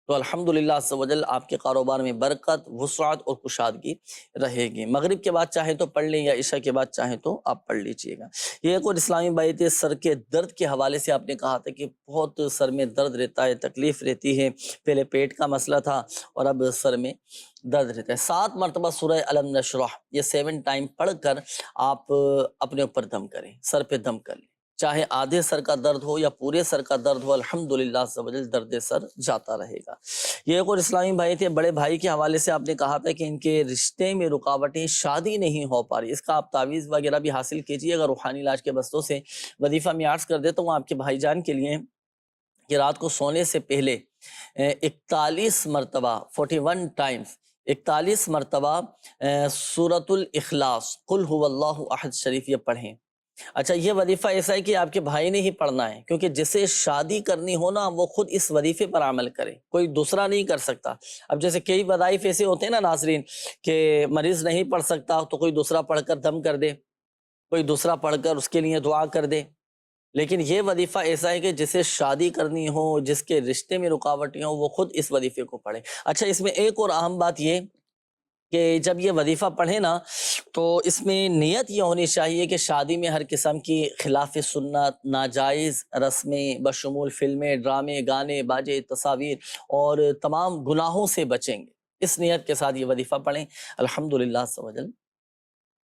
تو الحمدللہ عز و جل آپ کے کاروبار میں برکت، وسعت اور کشادگی رہے گی۔ مغرب کے بعد چاہیں تو پڑھ لیں، یا عشاء کے بعد چاہیں تو آپ پڑھ لیجئے گا۔ یہ ایک اور اسلامی بھائی تھے، سر کے درد کے حوالے سے آپ نے کہا تھا کہ بہت سر میں درد رہتا ہے، تکلیف رہتی ہے، پہلے پیٹ کا مسئلہ تھا اور اب سر میں درد رہتا ہے۔ 7 مرتبہ سورہ الم نشرح یہ 7 ٹائم پڑھ کر آپ اپنے اوپر دم کریں، سر پہ دم کر لیں، چاہے آدھے سر کا درد ہو یا پورے سر کا درد ہو، الحمدللہ عز و جل درد سر جاتا رہے گا۔ یہ ایک اور اسلامی بھائی تھے، بڑے بھائی کے حوالے سے آپ نے کہا تھا کہ ان کے رشتے میں رکاوٹیں، شادی نہیں ہو پا رہی، اس کا آپ تعویذ وغیرہ بھی حاصل کیجیے گا روحانی علاج کے بستوں سے۔ وظیفہ میں عرض کر دیتا ہوں آپ کے بھائی جان کے لیے کہ رات کو سونے سے پہلے 41 مرتبہ 41 ٹائمز 41 مرتبہ سورۃ الاخلاص قل هو اللہ احد شریف یہ پڑھیں۔ اچھا، یہ وظیفہ ایسا ہے کہ آپ کے بھائی نے ہی پڑھنا ہے، کیونکہ جسے شادی کرنی ہو نا وہ خود اس وظیفے پر عمل کرے، کوئی دوسرا نہیں کر سکتا۔ اب جیسے کئی وظائف ایسے ہوتے ہیں نا ناظرین کہ مریض نہیں پڑھ سکتا تو کوئی دوسرا پڑھ کر دم کر دے، کوئی دوسرا پڑھ کر اس کے لیے دعا کر دے، لیکن یہ وظیفہ ایسا ہے کہ جسے شادی کرنی ہو، جس کے رشتے میں رکاوٹیں ہوں، وہ خود اس وظیفے کو پڑھے۔ اچھا، اس میں ایک اور اہم بات یہ کہ جب یہ وظیفہ پڑھیں نا تو اس میں نیت یہ ہونی چاہیے کہ شادی میں ہر قسم کی خلاف سنت، ناجائز رسمیں بشمول فلمیں، ڈرامے، گانے، باجے، تصاویر اور تمام گناہوں سے بچیں گے۔ اس نیت کے ساتھ یہ وظیفہ پڑھیں، الحمدللہ عز و جل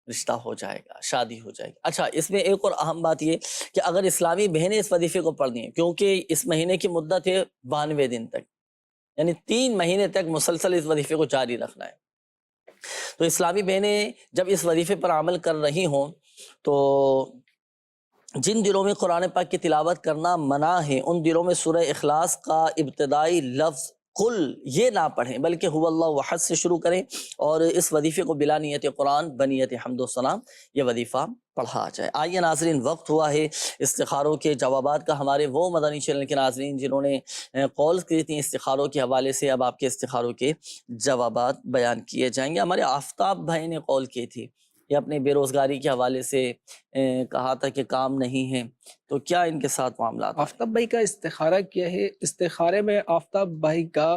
رشتہ ہو جائے گا، شادی ہو جائے گی۔ اچھا، اس میں ایک اور اہم بات یہ کہ اگر اسلامی بہنیں اس وظیفے کو پڑھنی ہیں، کیونکہ اس مہینے کی مدت ہے 92 دن تک، یعنی 3 مہینے تک مسلسل اس وظیفے کو جاری رکھنا ہے، تو اسلامی بہنیں جب اس وظیفے پر عمل کر رہی ہوں تو جن دنوں میں قرآن پاک کی تلاوت کرنا منع ہے، ان دنوں میں سورہ اخلاص کا ابتدائی لفظ قل یہ نہ پڑھیں، بلکہ هو اللہ احد سے شروع کریں، اور اس وظیفے کو بلا نیت قرآن بنیت حمد و ثنا یہ وظیفہ پڑھا جائے۔ آئیے ناظرین، وقت ہوا ہے استخاروں کے جوابات کا۔ ہمارے وہ مدنی چینل کے ناظرین جنہوں نے کالز کی تھیں استخاروں کے حوالے سے، اب آپ کے استخاروں کے جوابات بیان کیے جائیں گے۔ ہمارے آفتاب بھائی نے کال کی تھی، یہ اپنے بے روزگاری کے حوالے سے کہا تھا کہ کام نہیں ہے، تو کیا ان کے ساتھ معاملات؟ آفتاب بھائی کا استخارہ کیا ہے؟ استخارے میں آفتاب بھائی کا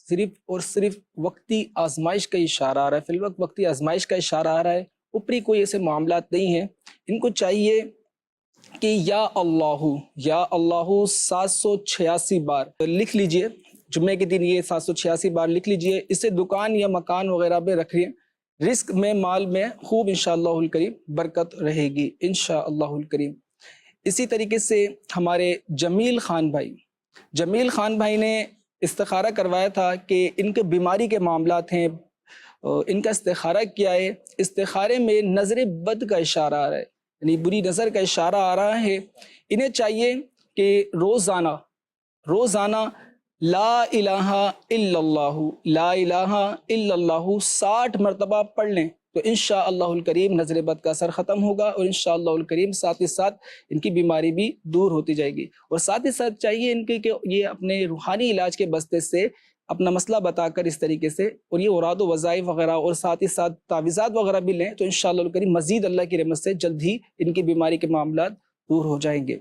صرف اور صرف وقتی آزمائش کا اشارہ آ رہا ہے، فی الوقت وقتی آزمائش کا اشارہ آ رہا ہے، اوپری کوئی ایسے معاملات نہیں ہیں۔ ان کو چاہیے کہ یا اللہ 786 بار لکھ لیجئے، جمعے کے دن یہ 786 بار لکھ لیجئے، اسے دکان یا مکان وغیرہ پہ رکھیے، رزق میں، مال میں خوب انشاءاللہ الکریم برکت رہے گی انشاءاللہ الکریم۔ اسی طریقے سے ہمارے جمیل خان بھائی نے استخارہ کروایا تھا کہ ان کے بیماری کے معاملات ہیں، ان کا استخارہ کیا ہے؟ استخارے میں نظر بد کا اشارہ آ رہا ہے، یعنی بری نظر کا اشارہ آ رہا ہے۔ انہیں چاہیے کہ روزانہ لا الہ الا اللہ، لا الہ الا اللہ 60 مرتبہ پڑھ لیں تو انشاءاللہ الکریم نظر بد کا اثر ختم ہوگا، اور انشاءاللہ الکریم ساتھ ہی ساتھ ان کی بیماری بھی دور ہوتی جائے گی۔ اور ساتھ ہی ساتھ چاہیے ان کے کہ یہ اپنے روحانی علاج کے بستے سے اپنا مسئلہ بتا کر اس طریقے سے، اور یہ اوراد و وظائف وغیرہ اور ساتھ ہی ساتھ تعویذات وغیرہ بھی لیں تو انشاءاللہ الکریم مزید اللہ کی رحمت سے جلد ہی ان کی بیماری کے معاملات دور ہو جائیں گے۔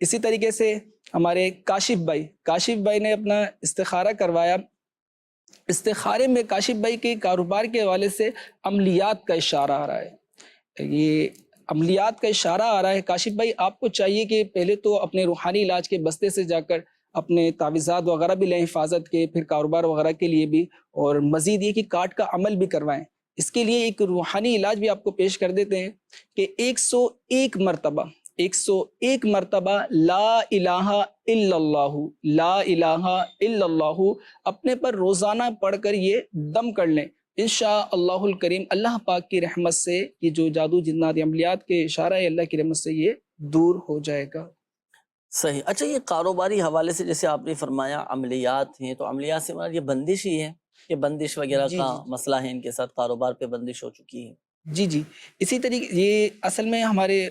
اسی طریقے سے ہمارے کاشف بھائی نے اپنا استخارہ کروایا۔ استخارے میں کاشف بھائی کے کاروبار کے حوالے سے عملیات کا اشارہ آ رہا ہے، یہ عملیات کا اشارہ آ رہا ہے۔ کاشف بھائی آپ کو چاہیے کہ پہلے تو اپنے روحانی علاج کے بستے سے جا کر اپنے تعویذات وغیرہ بھی لیں حفاظت کے، پھر کاروبار وغیرہ کے لیے بھی، اور مزید یہ کہ کارڈ کا عمل بھی کروائیں۔ اس کے لیے ایک روحانی علاج بھی آپ کو پیش کر دیتے ہیں کہ 101 مرتبہ لا الہ الا اللہ، لا الہ الا اللہ اپنے پر روزانہ پڑھ کر یہ دم کر لیں۔ انشاءاللہ الکریم اللہ پاک کی رحمت سے یہ جو جادو جنات عملیات کے اشارہ ہے اللہ کی رحمت سے یہ دور ہو جائے گا۔ صحیح۔ اچھا یہ کاروباری حوالے سے جیسے آپ نے فرمایا عملیات ہیں، تو عملیات سے مراد یہ بندش ہی ہے کہ بندش وغیرہ کا مسئلہ ہے ان کے ساتھ، کاروبار پہ بندش ہو چکی ہے؟ جی اسی طریقے یہ اصل میں ہمارے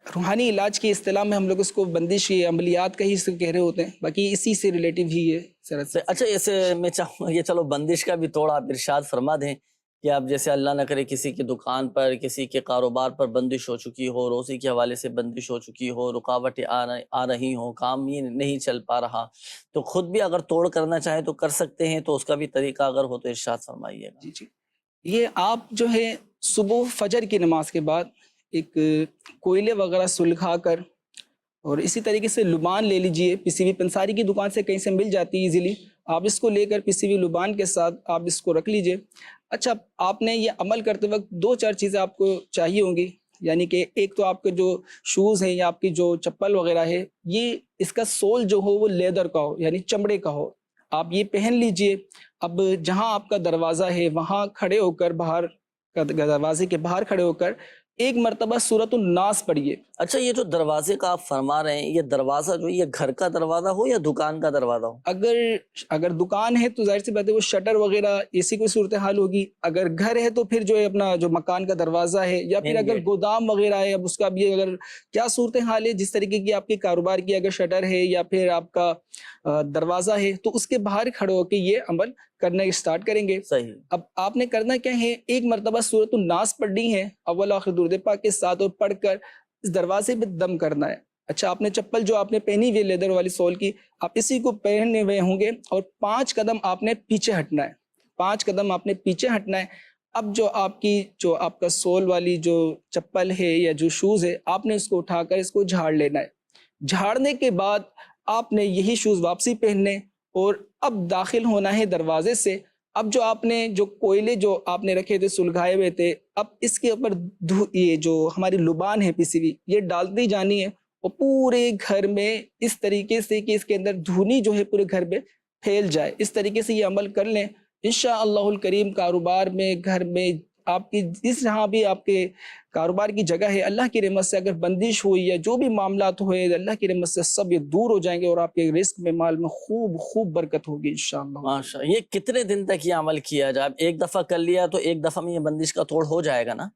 روحانی علاج کی اصطلاح میں ہم لوگ اس کو بندش یا عملیات کا ہی کہہ رہے ہوتے ہیں، باقی اسی سے ریلیٹیو ہی ہے سر۔ اچھا اسے میں چاہوں گا یہ چلو بندش کا بھی تھوڑا آپ ارشاد فرما دیں کہ آپ جیسے اللہ نہ کرے کسی کی دکان پر، کسی کے کاروبار پر بندش ہو چکی ہو، روزی کے حوالے سے بندش ہو چکی ہو، رکاوٹیں آ رہی ہوں، کام یہ نہیں چل پا رہا، تو خود بھی اگر توڑ کرنا چاہیں تو کر سکتے ہیں، تو اس کا بھی طریقہ اگر ہو تو ارشاد فرمائیے گا۔ جی یہ آپ جو ہے صبح فجر کی نماز کے بعد ایک کوئلے وغیرہ سلگھا کر، اور اسی طریقے سے لبان لے لیجئے، پسی ہوئی پنساری کی دکان سے کہیں سے مل جاتی ہے ایزیلی، آپ اس کو لے کر پسی ہوئی لبان کے ساتھ آپ اس کو رکھ لیجئے۔ اچھا آپ نے یہ عمل کرتے وقت 2-4 چیزیں آپ کو چاہیے ہوں گی، یعنی کہ ایک تو آپ کے جو شوز ہیں یا آپ کی جو چپل وغیرہ ہے، یہ اس کا سول جو ہو وہ لیدر کا ہو، یعنی چمڑے کا ہو، آپ یہ پہن لیجئے۔ اب جہاں آپ کا دروازہ ہے وہاں کھڑے ہو کر، دروازے کے باہر کھڑے ہو کر 1 مرتبہ سورۃ الناس پڑھیے۔ اچھا یہ جو دروازے کا آپ فرما رہے ہیں، یہ دروازہ جو یہ گھر کا دروازہ ہو یا دکان کا دروازہ ہو؟ اگر دکان ہے تو ظاہر سی بات ہے وہ شٹر وغیرہ ایسی کوئی صورتحال ہوگی، اگر گھر ہے تو پھر جو ہے اپنا جو مکان کا دروازہ ہے، یا پھر اگر گودام وغیرہ ہے، اب اس کا بھی اگر کیا صورتحال ہے، جس طریقے کی آپ کے کاروبار کی اگر شٹر ہے یا پھر آپ کا دروازہ ہے، تو اس کے باہر کھڑے ہو کے یہ عمل کرنا اسٹارٹ کریں گے۔ صحیح۔ اب آپ نے کرنا کیا ہے، 1 مرتبہ سورۃ الناس پڑھنی ہے اول آخر درود پاک کے ساتھ، اور پڑھ کر اس دروازے پہ دم کرنا ہے۔ اچھا آپ نے چپل جو آپ نے پہنی ہوئی لیدر والی سول کی، آپ اسی کو پہنے ہوئے ہوں گے، اور 5 قدم آپ نے پیچھے ہٹنا ہے، 5 قدم آپ نے پیچھے ہٹنا ہے۔ اب جو آپ کا سول والی جو چپل ہے یا جو شوز ہے، آپ نے اس کو اٹھا کر اس کو جھاڑ لینا ہے۔ جھاڑنے کے بعد آپ نے یہی شوز واپسی پہننے، اور اب داخل ہونا ہے دروازے سے۔ اب جو آپ نے جو کوئلے جو آپ نے رکھے تھے، سلگھائے ہوئے تھے، اب اس کے اوپر یہ جو ہماری لبان ہے پسی ہوئی، یہ ڈالتی جانی ہے، اور پورے گھر میں اس طریقے سے کہ اس کے اندر دھونی جو ہے پورے گھر میں پھیل جائے۔ اس طریقے سے یہ عمل کر لیں، انشاءاللہ الکریم کاروبار میں، گھر میں، آپ کی جہاں بھی آپ کے کاروبار کی جگہ ہے، اللہ کی رحمت سے اگر بندش ہوئی یا جو بھی معاملات ہوئے، اللہ کی رحمت سے سب یہ دور ہو جائیں گے، اور آپ کے رزق میں، مال میں خوب برکت ہوگی انشاءاللہ۔ ماشاءاللہ۔ یہ کتنے دن تک یہ عمل کیا جائے؟ ایک دفعہ کر لیا تو ایک دفعہ میں یہ بندش کا توڑ ہو جائے گا نا؟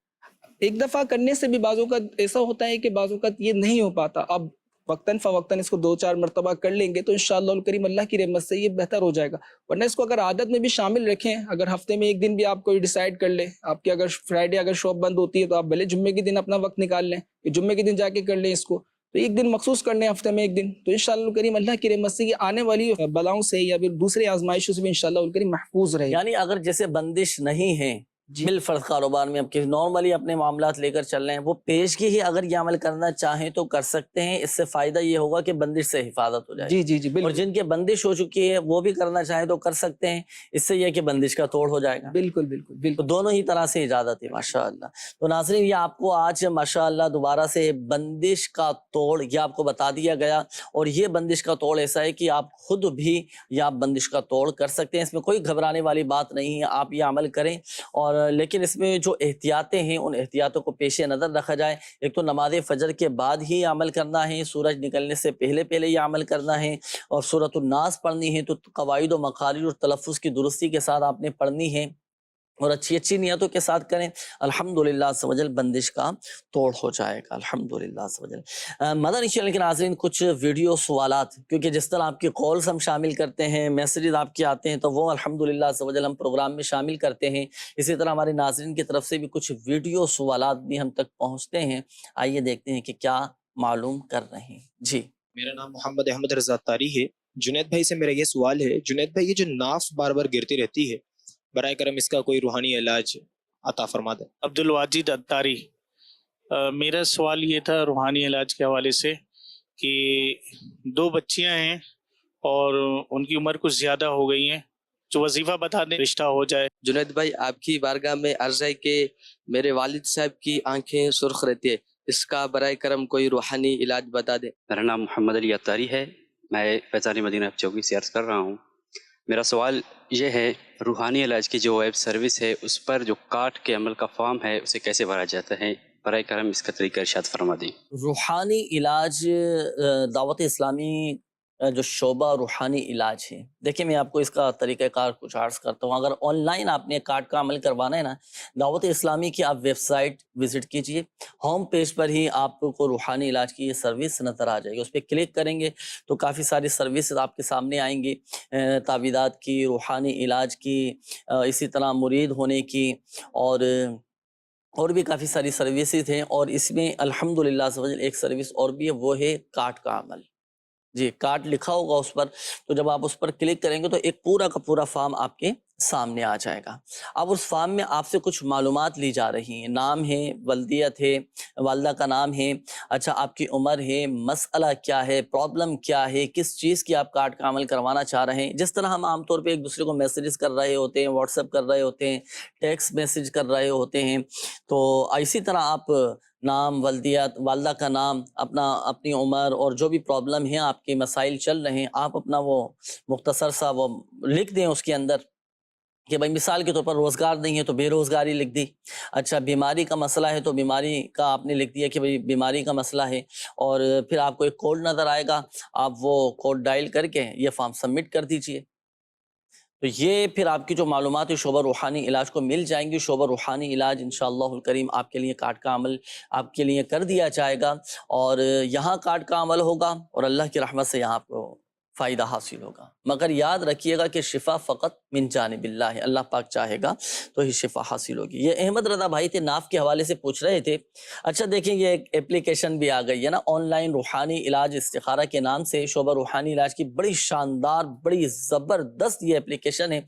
ایک دفعہ کرنے سے بھی بعض اوقات ایسا ہوتا ہے کہ بعض اوقات یہ نہیں ہو پاتا، اب وقتاً فوقتاً اس کو 2-4 مرتبہ کر لیں گے تو انشاءاللہ الکریم اللہ کی رحمت سے یہ بہتر ہو جائے گا۔ ورنہ اس کو اگر عادت میں بھی شامل رکھیں، اگر ہفتے میں 1 دن بھی آپ کو ڈیسائیڈ کر لیں، آپ کی اگر فرائیڈے اگر شاپ بند ہوتی ہے تو آپ بھلے جمعے کے دن اپنا وقت نکال لیں، کہ جمعے کے دن جا کے کر لیں اس کو، تو 1 دن مخصوص کر لیں ہفتے میں 1 دن، تو انشاءاللہ الکریم اللہ کی رحمت سے یہ آنے والی بلاؤں سے یا پھر دوسرے آزمائشوں سے بھی انشاءاللہ الکریم محفوظ رہے۔ یعنی اگر جیسے بندش نہیں ہے مل فرض کاروبار میں، اب کہ نارملی اپنے معاملات لے کر چل رہے ہیں، وہ پیشگی ہی اگر یہ عمل کرنا چاہیں تو کر سکتے ہیں، اس سے فائدہ یہ ہوگا کہ بندش سے حفاظت ہو جائے۔ جی بالکل۔ اور جن کے بندش ہو چکی ہے وہ بھی کرنا چاہیں تو کر سکتے ہیں، اس سے یہ کہ بندش کا توڑ ہو جائے گا۔ بالکل۔ تو دونوں ہی طرح سے اجازت ہے، ماشاءاللہ۔ تو ناظرین یہ آپ کو آج ماشاءاللہ دوبارہ سے بندش کا توڑ یہ آپ کو بتا دیا گیا، اور یہ بندش کا توڑ ایسا ہے کہ آپ خود بھی یہ آپ بندش کا توڑ کر سکتے ہیں، اس میں کوئی گھبرانے والی بات نہیں ہے، آپ یہ عمل کریں اور لیکن اس میں جو احتیاطیں ہیں ان احتیاطوں کو پیش نظر رکھا جائے. ایک تو نماز فجر کے بعد ہی عمل کرنا ہے، سورج نکلنے سے پہلے پہلے یہ عمل کرنا ہے، اور سورۃ الناس پڑھنی ہے تو قواعد و مخارج اور تلفظ کی درستی کے ساتھ آپ نے پڑھنی ہے، اور اچھی اچھی نیتوں کے ساتھ کریں. الحمدللہ عز و جل بندش کا توڑ ہو جائے گا الحمدللہ عز و جل. مدنی چینل کے ناظرین کچھ ویڈیو سوالات، کیونکہ جس طرح آپ کی کالز ہم شامل کرتے ہیں، میسیجز آپ کے آتے ہیں، تو وہ الحمدللہ عز و جل ہم پروگرام میں شامل کرتے ہیں. اسی طرح ہمارے ناظرین کی طرف سے بھی کچھ ویڈیو سوالات بھی ہم تک پہنچتے ہیں. آئیے دیکھتے ہیں کہ کیا معلوم کر رہے ہیں. جی میرا نام محمد احمد رضا تاری ہے. جنید بھائی سے میرا یہ سوال ہے، جنید بھائی یہ جو ناف بار بار گرتی رہتی ہے، برائے کرم اس کا کوئی روحانی علاج عطا فرما دیں. عبد الواجد اتاری. میرا سوال یہ تھا روحانی علاج کے حوالے سے کہ 2 بچیاں ہیں اور ان کی عمر کچھ زیادہ ہو گئی ہیں، جو وظیفہ بتا دیں رشتہ ہو جائے. جنید بھائی آپ کی بارگاہ میں عرض ہے کہ میرے والد صاحب کی آنکھیں سرخ رہتی ہے، اس کا برائے کرم کوئی روحانی علاج بتا دیں. میرا نام محمد علی اتاری ہے، میں فیضانی مدینہ چوکی سے عرض کر رہا ہوں. میرا سوال یہ ہے، روحانی علاج کی جو ویب سروس ہے اس پر جو کاٹ کے عمل کا فارم ہے اسے کیسے بھرا جاتا ہے؟ برائے کرم اس کا طریقہ ارشاد فرما دیں. روحانی علاج دعوت اسلامی جو شعبہ روحانی علاج ہے، دیکھیں میں آپ کو اس کا طریقہ کار کچھ عرض کرتا ہوں. اگر آن لائن آپ نے کارڈ کا عمل کروانا ہے نا، دعوت اسلامی کی آپ ویب سائٹ وزٹ کیجئے، ہوم پیج پر ہی آپ کو روحانی علاج کی یہ سروس نظر آ جائے گی. اس پہ کلک کریں گے تو کافی ساری سروسز آپ کے سامنے آئیں گی، تعویذات کی، روحانی علاج کی، اسی طرح مرید ہونے کی، اور بھی کافی ساری سروسز ہیں. اور اس میں الحمدللہ ایک سروس اور بھی ہے، وہ ہے کارڈ کا عمل. جی کارڈ لکھا ہوگا اس پر، تو جب آپ اس پر کلک کریں گے تو ایک پورا کا پورا فارم آپ کے سامنے آ جائے گا. اب اس فارم میں آپ سے کچھ معلومات لی جا رہی ہیں، نام ہے، ولدیت ہے، والدہ کا نام ہے، اچھا آپ کی عمر ہے، مسئلہ کیا ہے، پرابلم کیا ہے، کس چیز کی آپ کارڈ کا عمل کروانا چاہ رہے ہیں. جس طرح ہم عام طور پہ ایک دوسرے کو میسیجز کر رہے ہوتے ہیں، واٹس ایپ کر رہے ہوتے ہیں، ٹیکسٹ میسیج کر رہے ہوتے ہیں، تو اسی طرح آپ نام، ولدیت، والدہ کا نام، اپنی عمر اور جو بھی پرابلم ہے، آپ کے مسائل چل رہے ہیں، آپ اپنا وہ مختصر سا وہ لکھ دیں اس کے اندر کہ بھائی مثال کے طور پر روزگار نہیں ہے تو بے روزگاری لکھ دی. اچھا بیماری کا مسئلہ ہے تو بیماری کا آپ نے لکھ دیا کہ بھائی بیماری کا مسئلہ ہے، اور پھر آپ کو ایک کوڈ نظر آئے گا، آپ وہ کوڈ ڈائل کر کے یہ فارم سبمٹ کر دیجئے. تو یہ پھر آپ کی جو معلومات شعبہ روحانی علاج کو مل جائیں گی. شعبہ روحانی علاج انشاءاللہ الکریم آپ کے لیے کارڈ کا عمل آپ کے لیے کر دیا جائے گا، اور یہاں کارڈ کا عمل ہوگا اور اللہ کی رحمت سے یہاں آپ کو فائدہ حاصل ہوگا. مگر یاد رکھیے گا کہ شفا فقط من جانب اللہ ہے، اللہ پاک چاہے گا تو ہی شفا حاصل ہوگی. یہ احمد رضا بھائی تھے، ناف کے حوالے سے پوچھ رہے تھے. اچھا دیکھیں یہ ایک اپلیکیشن بھی آ گئی ہے نا، آن لائن روحانی علاج استخارہ کے نام سے، شعبہ روحانی علاج کی بڑی شاندار، بڑی زبردست یہ اپلیکیشن ہے.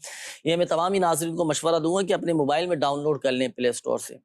یہ میں تمامی ناظرین کو مشورہ دوں گا کہ اپنے موبائل میں ڈاؤن لوڈ کر لیں پلے اسٹور سے.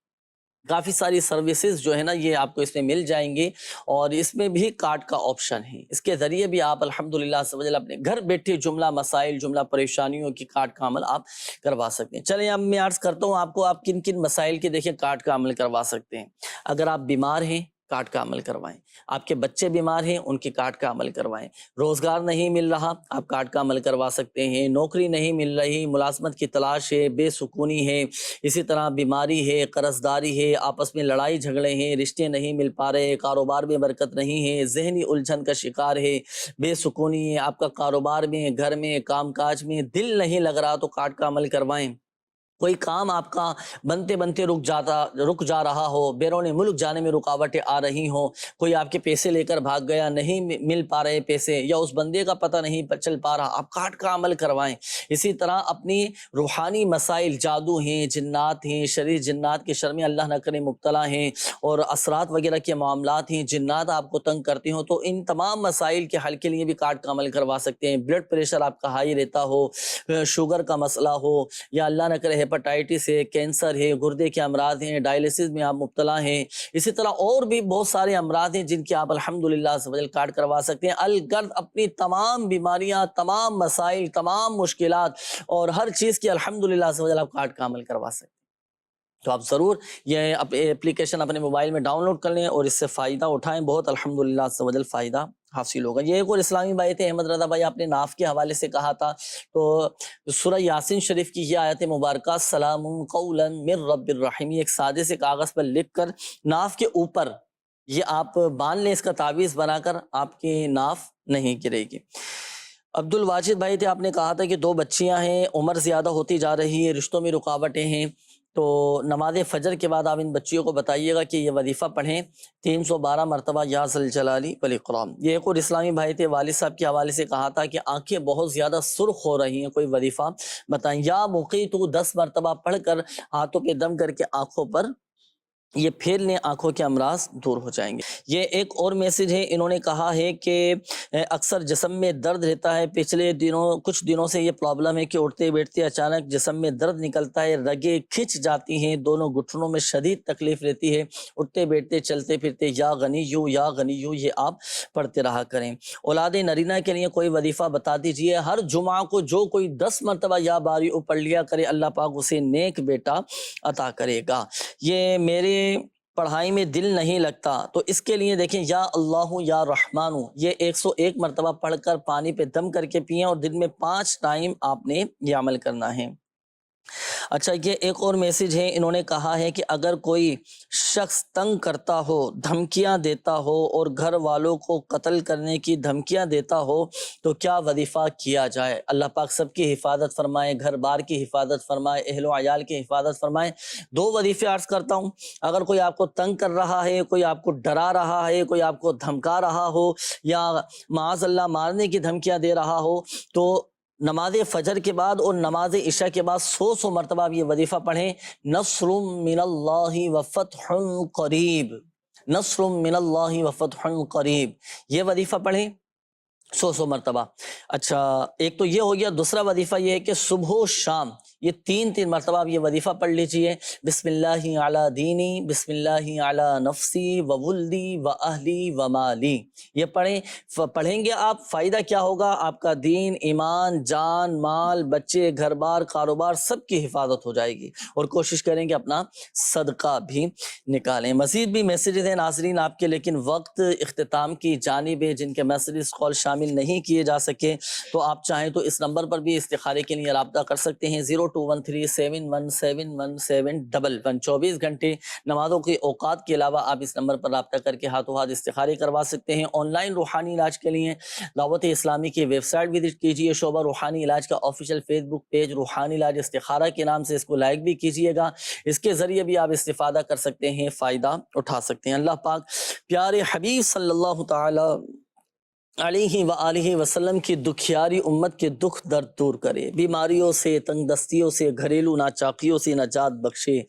کافی ساری سروسز جو ہے نا یہ آپ کو اس میں مل جائیں گی، اور اس میں بھی کارڈ کا آپشن ہے. اس کے ذریعے بھی آپ الحمدللہ اپنے گھر بیٹھے جملہ مسائل، جملہ پریشانیوں کی کارڈ کا عمل آپ کروا سکتے ہیں. چلیں اب میں عرض کرتا ہوں آپ کو آپ کن کن مسائل کے دیکھیں کارڈ کا عمل کروا سکتے ہیں. اگر آپ بیمار ہیں کارڈ کا عمل کروائیں، آپ کے بچے بیمار ہیں ان کی کارڈ کا عمل کروائیں، روزگار نہیں مل رہا آپ کارڈ کا عمل کروا سکتے ہیں، نوکری نہیں مل رہی، ملازمت کی تلاش ہے، بے سکونی ہے، اسی طرح بیماری ہے، قرض داری ہے، آپس میں لڑائی جھگڑے ہیں، رشتے نہیں مل پا رہے، کاروبار میں برکت نہیں ہے، ذہنی الجھن کا شکار ہے، بے سکونی ہے، آپ کا کاروبار میں، گھر میں، کام کاج میں دل نہیں لگ رہا تو کارڈ کا عمل کروائیں. کوئی کام آپ کا بنتے بنتے رک جا رہا ہو، بیرون ملک جانے میں رکاوٹیں آ رہی ہوں، کوئی آپ کے پیسے لے کر بھاگ گیا، نہیں مل پا رہے پیسے، یا اس بندے کا پتہ نہیں چل پا رہا، آپ کارڈ کا عمل کروائیں. اسی طرح اپنی روحانی مسائل، جادو ہیں، جنات ہیں، شریر جنات کے شر میں اللہ نہ کرے مبتلا ہیں، اور اثرات وغیرہ کے معاملات ہیں، جنات آپ کو تنگ کرتے ہوں، تو ان تمام مسائل کے حل کے لیے بھی کارڈ کا عمل کروا سکتے ہیں. بلڈ پریشر آپ کا ہائی رہتا ہو، شوگر کا مسئلہ ہو، یا اللہ نہ کرے ہیپاٹائٹس ہے، کینسر ہے، گردے کے امراض ہیں، ڈائلسس میں آپ مبتلا ہیں، اسی طرح اور بھی بہت سارے امراض ہیں جن کی آپ الحمدللہ کارڈ کروا سکتے ہیں. الگرد اپنی تمام بیماریاں، تمام مسائل، تمام مشکلات اور ہر چیز کی الحمدللہ آپ کارڈ کا عمل کروا سکتے ہیں. تو آپ ضرور یہ اپلیکیشن اپنے موبائل میں ڈاؤن لوڈ کر لیں اور اس سے فائدہ اٹھائیں، بہت الحمدللہ عز و جل فائدہ حاصل ہوگا۔ یہ ایک اور اسلامی بھائی تھے احمد رضا بھائی، آپ نے ناف کے حوالے سے کہا تھا، تو سورہ یاسین شریف کی یہ آیت مبارکہ سلام قولا من رب الرحیم، ایک سادے سے کاغذ پر لکھ کر ناف کے اوپر یہ آپ باندھ لیں، اس کا تعویذ بنا کر آپ کی ناف نہیں گرے گی۔ عبد الواجد بھائی تھے، آپ نے کہا تھا کہ 2 بچیاں ہیں، عمر زیادہ ہوتی جا رہی ہے، رشتوں میں رکاوٹیں ہیں، تو نماز فجر کے بعد آپ ان بچیوں کو بتائیے گا کہ یہ وظیفہ پڑھیں 312 مرتبہ یا ذوالجلال والاکرام۔ یہ ایک اور اسلامی بھائی تھے، والد صاحب کے حوالے سے کہا تھا کہ آنکھیں بہت زیادہ سرخ ہو رہی ہیں، کوئی وظیفہ بتائیں، یا مقیت 10 مرتبہ پڑھ کر ہاتھوں پہ دم کر کے آنکھوں پر یہ پھیر لیں، آنکھوں کے امراض دور ہو جائیں گے۔ یہ ایک اور میسج ہے، انہوں نے کہا ہے کہ اکثر جسم میں درد رہتا ہے، پچھلے کچھ دنوں سے یہ پرابلم ہے کہ اٹھتے بیٹھتے اچانک جسم میں درد نکلتا ہے، رگیں کھنچ جاتی ہیں، دونوں گھٹنوں میں شدید تکلیف رہتی ہے، اٹھتے بیٹھتے چلتے پھرتے یا غنیو یا غنیو یہ آپ پڑھتے رہا کریں۔ اولاد نرینہ کے لیے کوئی وظیفہ بتا دیجئے، ہر جمعہ کو جو کوئی 10 مرتبہ یا باری پڑھ لیا کرے، اللہ پاک اسے نیک بیٹا عطا کرے گا۔ یہ میرے پڑھائی میں دل نہیں لگتا، تو اس کے لیے دیکھیں یا اللہ یا رحمان، یہ 101 مرتبہ پڑھ کر پانی پہ دم کر کے پئیں، اور دن میں 5 ٹائم آپ نے یہ عمل کرنا ہے۔ اچھا، یہ ایک اور میسج ہے، انہوں نے کہا ہے کہ اگر کوئی شخص تنگ کرتا ہو، دھمکیاں دیتا ہو اور گھر والوں کو قتل کرنے کی دھمکیاں دیتا ہو تو کیا وظیفہ کیا جائے؟ اللہ پاک سب کی حفاظت فرمائے، گھر بار کی حفاظت فرمائے، اہل و عیال کی حفاظت فرمائے۔ 2 وظیفے عرض کرتا ہوں، اگر کوئی آپ کو تنگ کر رہا ہے، کوئی آپ کو ڈرا رہا ہے، کوئی آپ کو دھمکا رہا ہو یا معاذ اللہ مارنے کی دھمکیاں دے رہا ہو، تو نماز فجر کے بعد اور نماز عشاء کے بعد 100 مرتبہ آپ یہ وظیفہ پڑھیں، نصر من اللہ وفتح قریب، نصر من اللہ وفتح قریب، یہ وظیفہ پڑھیں 100 مرتبہ۔ اچھا، ایک تو یہ ہو گیا، دوسرا وظیفہ یہ ہے کہ صبح و شام یہ 3 مرتبہ آپ یہ وظیفہ پڑھ لیجئے، بسم اللہ علی دینی، بسم اللہ علی نفسی و ولدی و اہلی و مالی، یہ پڑھیں گے آپ، فائدہ کیا ہوگا؟ آپ کا دین، ایمان، جان، مال، بچے، گھر بار، کاروبار سب کی حفاظت ہو جائے گی، اور کوشش کریں کہ اپنا صدقہ بھی نکالیں۔ مزید بھی میسیجز ہیں ناظرین آپ کے، لیکن وقت اختتام کی جانب ہے، جن کے میسیجز کال شامل نہیں کیے جا سکے تو آپ چاہیں تو اس نمبر پر بھی استخارے کے لیے رابطہ کر سکتے ہیں، 0213717111 24 گھنٹے نمازوں کے اوقات کے علاوہ آپ اس نمبر پر رابطہ کر کے ہاتھوں ہاتھ استخارے کروا سکتے ہیں۔ آن لائن روحانی علاج کے لیے دعوت اسلامی کی ویب سائٹ وزٹ کیجیے، شعبہ روحانی علاج کا آفیشیل فیس بک پیج روحانی علاج استخارہ کے نام سے، اس کو لائک بھی کیجیے گا، اس کے ذریعے بھی آپ استفادہ کر سکتے ہیں، فائدہ اٹھا سکتے ہیں۔ اللہ پاک پیارے حبیب صلی اللہ تعالی علیہ وآلہ وسلم کی دکھیاری امت کے دکھ درد دور کرے، بیماریوں سے، تنگ دستیوں سے، گھریلو ناچاقیوں سے نجات بخشے،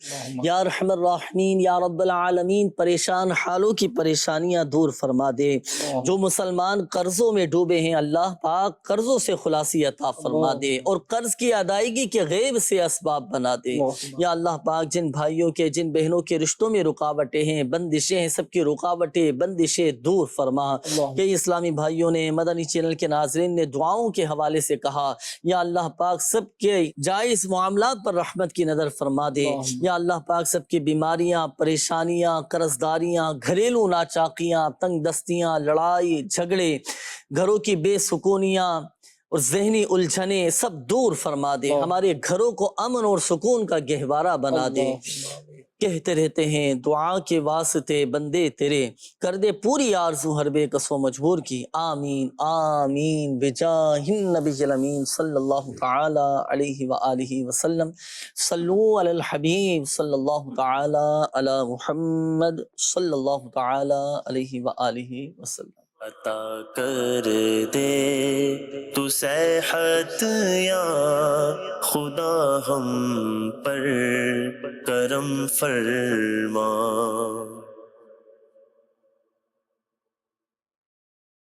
یا رحم الراحمین، یا رب العالمین، پریشان حالوں کی پریشانیاں دور فرما دے، جو مسلمان قرضوں میں ڈوبے ہیں اللہ پاک قرضوں سے خلاصی عطا فرما دے، اور قرض کی ادائیگی کے غیب سے اسباب بنا دے، یا اللہ پاک جن بھائیوں کے، جن بہنوں کے رشتوں میں رکاوٹیں ہیں، بندشیں ہیں، سب کی رکاوٹیں، بندشیں دور فرما۔ کہ اسلامی بھائی نے، مدنی چینل کے ناظرین نے دعاؤں کے حوالے سے کہا، یا اللہ پاک سب کے جائز معاملات پر رحمت کی نظر فرما دے، یا اللہ پاک سب کی بیماریاں، پریشانیاں، قرضداریاں، گھریلو ناچاقیاں، تنگ دستیاں، لڑائی جھگڑے، گھروں کی بے سکونیاں اور ذہنی الجھنیں سب دور فرما دے، ہمارے گھروں کو امن اور سکون کا گہوارہ بنا دے۔ کہتے رہتے ہیں دعا کے واسطے بندے تیرے، کر دے پوری آرزو ہر بے کس و مجبور کی، آمین آمین بجاہ النبی الامین صلی اللہ تعالی علیہ وآلہ وسلم۔ صلو علی الحبیب صلی اللہ تعالی علی محمد صلی اللہ تعالی علیہ وآلہ وسلم۔ عطا کر دے تو صحت یا خدا ہم پر کرم فرما۔